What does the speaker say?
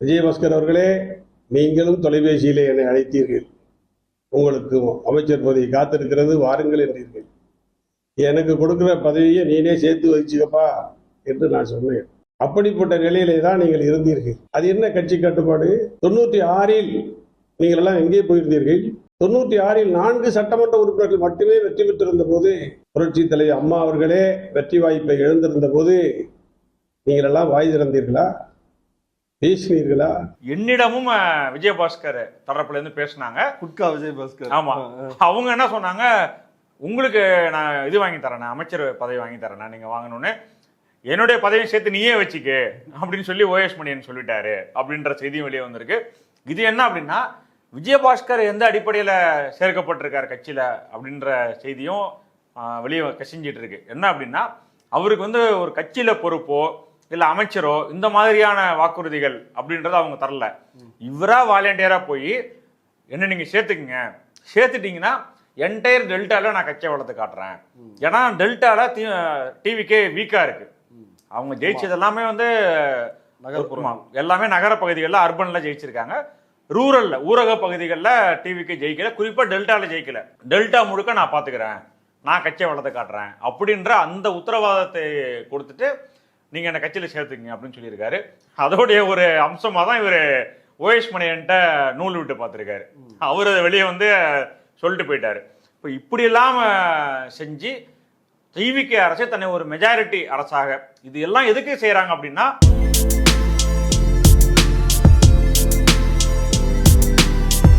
விஜயபாஸ்கர் அவர்களே, நீங்களும் தொலைபேசியிலே என்னை அழைத்தீர்கள். உங்களுக்கு அமைச்சர் பதவி காத்திருக்கிறது, வாருங்கள் என்றீர்கள். எனக்கு கொடுக்கிற பதவியை நீனே சேர்த்து வச்சுக்கப்பா என்று நான் சொன்னேன். அப்படிப்பட்ட நிலையிலே தான் நீங்கள் இருந்தீர்கள். அது என்ன கட்சி கட்டுப்பாடு? 96-இல் நீங்கள் எல்லாம் எங்கே போயிருந்தீர்கள்? 96-இல் 4 சட்டமன்ற உறுப்பினர்கள் மட்டுமே வெற்றி பெற்றிருந்த போது, புரட்சி தலைவர் அம்மா அவர்களே வெற்றி வாய்ப்பை இழந்திருந்த போது நீங்கள் எல்லாம் வாய் திறந்தீர்களா? பேசினீர்களா? என்னிடமும் விஜயபாஸ்கர் தரப்புல இருந்து பேசினாங்க. குட்கா விஜயபாஸ்கர். ஆமா, அவங்க என்ன சொன்னாங்க, உங்களுக்கு நான் இது வாங்கி தரேன், அமைச்சர் பதவி வாங்கி தரேன், நீங்க வாங்கணும்னு, என்னுடைய பதவியை சேர்த்து நீயே வச்சுக்க அப்படின்னு சொல்லி ஓஎஸ் மணியன் சொல்லிட்டாரு அப்படின்ற செய்தியும் வெளியே வந்திருக்கு. இது என்ன அப்படின்னா, விஜயபாஸ்கர் எந்த அடிப்படையில் சேர்க்கப்பட்டிருக்காரு கட்சியில் அப்படின்ற செய்தியும் வெளியே கசிஞ்சிட்டு இருக்கு. என்ன அப்படின்னா, அவருக்கு வந்து ஒரு கட்சியில் பொறுப்போ இல்லை அமைச்சரோ இந்த மாதிரியான வாக்குறுதிகள் அப்படின்றத அவங்க தரல. இவரா வாலண்டியரா போய் என்ன நீங்கள் சேர்த்துக்குங்க, சேர்த்துட்டீங்கன்னா என்டையர் டெல்டாவில் நான் கட்சியை வளர்த்து காட்டுறேன். ஏன்னா டெல்டாவில் டிவிக்கே வீக்காக இருக்கு. அவங்க ஜெயிச்சது எல்லாமே வந்து நகர்ப்புறமா, எல்லாமே நகர பகுதிகளில் அர்பனில் ஜெயிச்சிருக்காங்க. ரூரலில் ஊரக பகுதிகளில் டிவிக்கு ஜெயிக்கல, குறிப்பாக டெல்டாவில் ஜெயிக்கல. டெல்டா முழுக்க நான் பார்த்துக்கிறேன், நான் கட்சியை வளர்த்து காட்டுறேன் அப்படின்ற அந்த உத்தரவாதத்தை கொடுத்துட்டு நீங்கள் என்னை கட்சியில் சேர்த்துக்கங்க அப்படின்னு சொல்லியிருக்காரு. அதோடைய ஒரு அம்சமாக தான் இவர் ஓஎஸ் மணியன்ட்ட நூல் விட்டு பார்த்துருக்காரு. அவர் அதை வெளியே வந்து சொல்லிட்டு போயிட்டாரு. இப்போ இப்படியெல்லாம் செஞ்சு டிவிக்கு அரசு தன்னை ஒரு மெஜாரிட்டி அரசாக, இது எல்லாம் எதுக்கு செய்கிறாங்க அப்படின்னா,